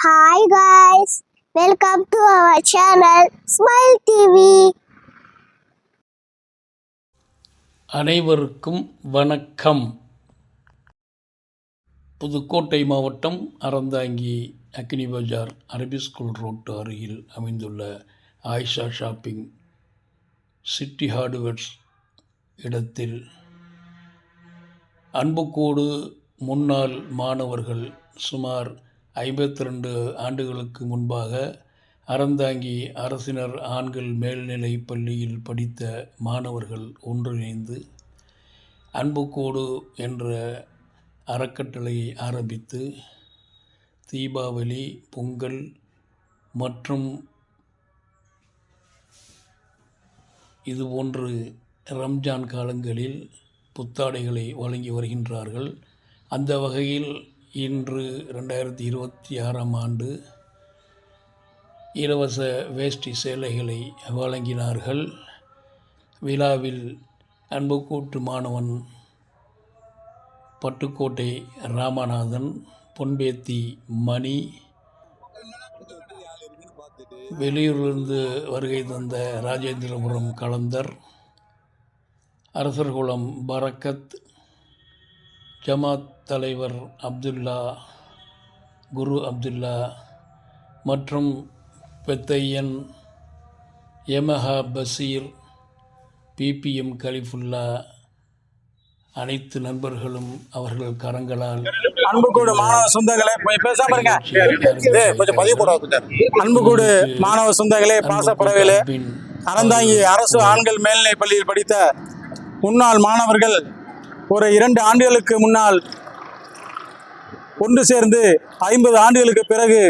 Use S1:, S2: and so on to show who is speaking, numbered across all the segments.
S1: Hi guys, welcome to our channel Smile TV.
S2: அனைவருக்கும் வணக்கம். புதுக்கோட்டை மாவட்டம் அறந்தாங்கி அக்னி பஜார் அரபி ஸ்கூல் ரோட்டு அருகில் அமைந்துள்ள ஆயிஷா ஷாப்பிங் சிட்டி ஹார்ட்வேர்ஸ் இடத்தில் அன்புக்கூடு முன்னாள் மாணவர்கள் சுமார் 52 ஆண்டுகளுக்கு முன்பாக அறந்தாங்கி அரசினர் ஆண்கள் மேல்நிலைப் பள்ளியில் படித்த மாணவர்கள் ஒன்றிணைந்து அன்புக்கூடு என்ற அறக்கட்டளையை ஆரம்பித்து தீபாவளி, பொங்கல் மற்றும் இதுபோன்று ரம்ஜான் காலங்களில் புத்தாடைகளை வழங்கி வருகின்றார்கள். அந்த வகையில் இன்று 2026ஆம் ஆண்டு இலவச வேஷ்டி சேலைகளை வழங்கினார்கள். விழாவில் அன்புக்கூட்டு மாணவன் பட்டுக்கோட்டை ராமநாதன், பொன்பேத்தி மணி, வெளியூரிலிருந்து வருகை தந்த ராஜேந்திரபுரம் கலந்தர், அரசர்குளம் பரக்கத், ஜமாத் தலைவர் அப்துல்லா, குரு அப்துல்லா மற்றும் பெத்தையன், யமஹா பசீர், பிபிஎம் கலிஃபுல்லா அனைத்து நண்பர்களும் அவர்கள் கரங்களால்
S3: அன்புக்கூடு மாணவ சொந்தங்களே பேசாம இருங்க, கொஞ்சம் பதிவு போட. அன்புக்கூடு மாணவ சொந்தங்களே, பாசப்பறவைகளே, அறந்தாங்கி அரசு ஆண்கள் மேல்நிலைப் பள்ளியில் படித்த முன்னாள் மாணவர்கள் ஒரு 2 ஆண்டுகளுக்கு முன்னால் ஒன்று சேர்ந்து 50 ஆண்டுகளுக்கு பிறகு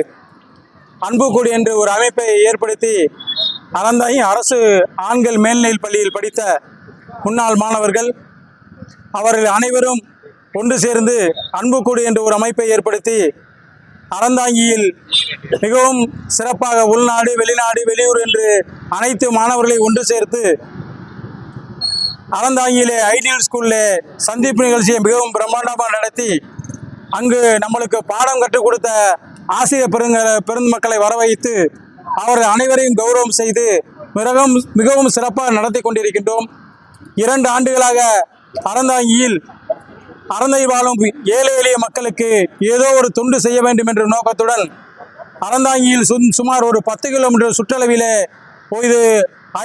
S3: அன்புக்கூடு என்று ஒரு அமைப்பை ஏற்படுத்தி அறந்தாங்கி அரசு ஆண்கள் மேல்நிலைப் பள்ளியில் படித்த முன்னாள் மாணவர்கள் அவர்கள் அனைவரும் ஒன்று சேர்ந்து அன்புக்கூடு என்று ஒரு அமைப்பை ஏற்படுத்தி அறந்தாங்கியில் மிகவும் சிறப்பாக உள்நாடு, வெளிநாடு, வெளியூர் என்று அனைத்து மாணவர்களை ஒன்று சேர்த்து அறந்தாங்கியிலே ஐடியல் ஸ்கூலில் சந்திப்பு நிகழ்ச்சியை மிகவும் பிரம்மாண்டமாக நடத்தி அங்கு நம்மளுக்கு பாடம் கற்றுக் கொடுத்த ஆசிரியர் பெருமக்களை வரவைத்து அவர்கள் அனைவரையும் கௌரவம் செய்து மிகவும் சிறப்பாக நடத்தி கொண்டிருக்கின்றோம். 2 ஆண்டுகளாக அறந்தாங்கியில் அறந்தாங்கி வாழும் ஏழை எளிய மக்களுக்கு ஏதோ ஒரு தொண்டு செய்ய வேண்டும் என்ற நோக்கத்துடன் அறந்தாங்கியில் சுமார் ஒரு 10 கிலோமீட்டர் சுற்றளவிலே இது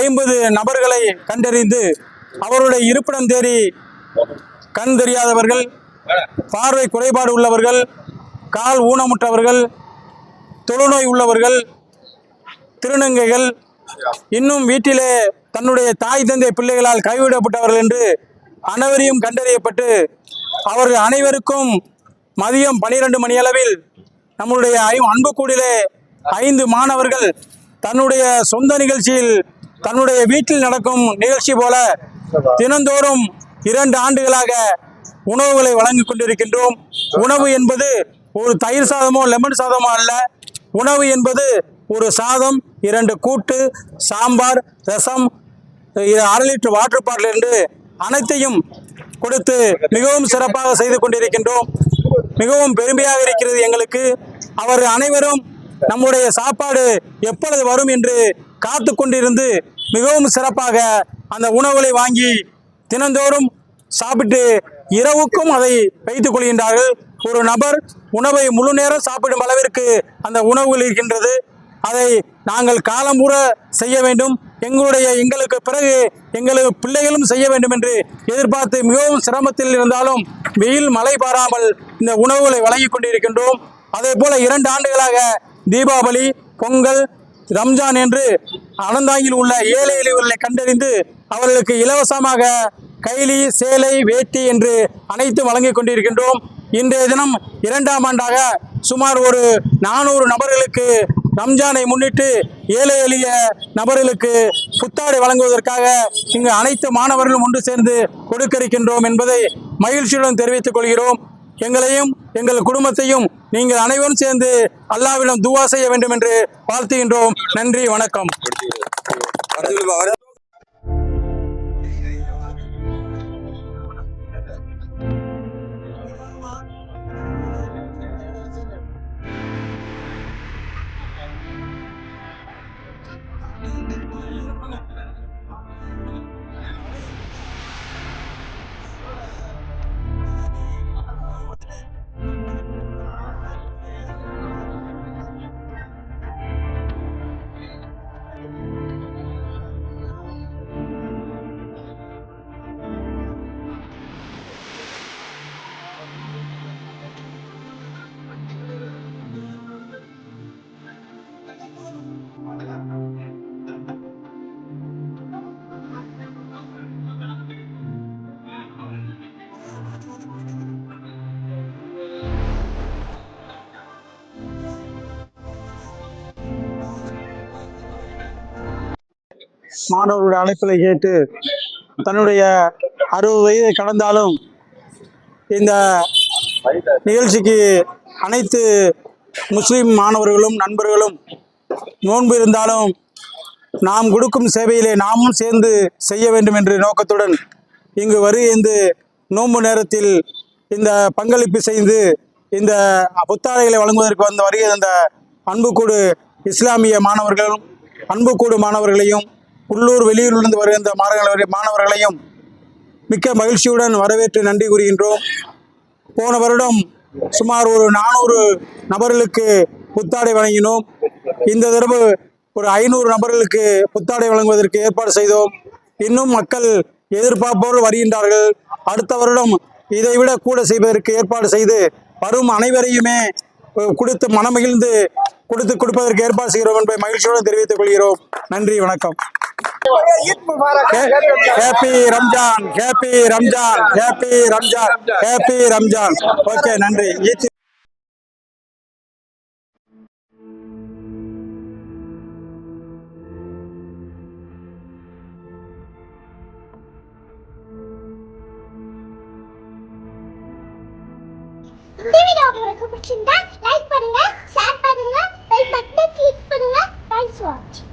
S3: 50 நபர்களை கண்டறிந்து அவருடைய இருப்பிடம் தேடி கண் தெரியாதவர்கள், பார்வை குறைபாடு உள்ளவர்கள், கால் ஊனமுற்றவர்கள், தொழுநோய் உள்ளவர்கள், திருநங்கைகள், இன்னும் வீட்டிலே தன்னுடைய தாய் தந்தை பிள்ளைகளால் கைவிடப்பட்டவர்கள் என்று அனைவரையும் கண்டறியப்பட்டு அவர்கள் அனைவருக்கும் மதியம் 12 மணியளவில் நம்முடைய அன்புக்கூடிலே 5 மாணவர்கள் தன்னுடைய சொந்த நிகழ்ச்சியில் தன்னுடைய வீட்டில் நடக்கும் நிகழ்ச்சி போல தினந்தோறும் 2 ஆண்டுகளாக உணவுகளை வழங்கி கொண்டிருக்கின்றோம். உணவு என்பது ஒரு தயிர் சாதமோ லெமன் சாதமோ அல்ல. உணவு என்பது ஒரு சாதம், 2 கூட்டு, சாம்பார், ரசம், 1/2 லிட்டர் வாட்டர் பாட்டில் என்று அனைத்தையும் கொடுத்து மிகவும் சிறப்பாக செய்து கொண்டிருக்கின்றோம். மிகவும் பெருமையாக இருக்கிறது எங்களுக்கு. அவர் அனைவரும் நம்முடைய சாப்பாடு எப்பொழுது வரும் என்று காத்து கொண்டிருந்து மிகவும் சிறப்பாக அந்த உணவுகளை வாங்கி தினந்தோறும் சாப்பிட்டு இரவுக்கும் அதை வைத்துக் கொள்கின்றார்கள். ஒரு நபர் உணவை முழு நேரம் சாப்பிடும் அளவிற்கு அந்த உணவுகள் இருக்கின்றது. அதை நாங்கள் காலம்பூர செய்ய வேண்டும், எங்களுக்கு பிறகு எங்களுக்கு பிள்ளைகளும் செய்ய வேண்டும் என்று எதிர்பார்த்து மிகவும் சிரமத்தில் இருந்தாலும் வெயில் மழை பாராமல் இந்த உணவுகளை வழங்கி கொண்டிருக்கின்றோம். அதே போல 2 ஆண்டுகளாக தீபாவளி, பொங்கல், ரம்ஜான் என்று அறந்தாங்கியில் உள்ள ஏழை எளியவர்களை கண்டறிந்து அவர்களுக்கு இலவசமாக கைலி, சேலை, வேட்டி என்று அனைத்தும் வழங்கி கொண்டிருக்கின்றோம். இன்றைய தினம் 2ஆம் ஆண்டாக சுமார் ஒரு 400 நபர்களுக்கு ரம்ஜானை முன்னிட்டு ஏழை எளிய நபர்களுக்கு புத்தாடை வழங்குவதற்காக இங்கு அனைத்து மாணவர்களும் ஒன்று சேர்ந்து கொடுக்க இருக்கின்றோம் என்பதை மகிழ்ச்சியுடன் தெரிவித்துக் கொள்கிறோம். எங்களையும் எங்கள் குடும்பத்தையும் நீங்கள் அனைவரும் சேர்ந்து அல்லாஹ்விடம் துஆ செய்ய வேண்டும் என்று வாழ்த்துகின்றோம். நன்றி, வணக்கம். மாணவர்களுடைய அழைப்பை கேட்டு தன்னுடைய 60 வயதை கடந்தாலும் இந்த நிகழ்ச்சிக்கு அனைத்து முஸ்லிம் மாணவர்களும் நண்பர்களும் நோன்பு இருந்தாலும் நாம் கொடுக்கும் சேவையிலே நாமும் சேர்ந்து செய்ய வேண்டும் என்ற நோக்கத்துடன் இங்கு வருகை நோன்பு நேரத்தில் இந்த பங்களிப்பு செய்து இந்த புத்தாடைகளை வழங்குவதற்கு வந்த வருகை இந்த அன்புக்கூடு இஸ்லாமிய மாணவர்களும் அன்புக்கூடு மாணவர்களையும் உள்ளூர் வெளியூரிலிருந்து வருகின்ற மாணவர்களையும் மிக்க மகிழ்ச்சியுடன் வரவேற்று நன்றி கூறுகின்றோம். போன வருடம் சுமார் ஒரு 400 நபர்களுக்கு புத்தாடை வழங்கினோம். இந்த தடவை ஒரு 500 நபர்களுக்கு புத்தாடை வழங்குவதற்கு ஏற்பாடு செய்தோம். இன்னும் மக்கள் எதிர்பார்ப்போடு வருகின்றார்கள். அடுத்த வருடம் இதைவிட கூட செய்வதற்கு ஏற்பாடு செய்து வரும் அனைவரையுமே கொடுத்து மனமகிழ்ந்து கொடுப்பதற்கு ஏற்பாடு செய்கிறோம் என்பதை மகிழ்ச்சியுடன் தெரிவித்துக் கொள்கிறோம். நன்றி, வணக்கம். Happy Ramzan, happy Ramzan, happy Ramzan, happy Ramzan. Okay, நன்றி.
S1: இந்த வீடியோ உங்களுக்கு பிடிச்சிருந்தா லைக் பண்ணுங்க, ஷேர் பண்ணுங்க, பெல் பட்டனை கிளிக் பண்ணுங்க. தேங்க்ஸ் ஃபார் வாட்சிங்.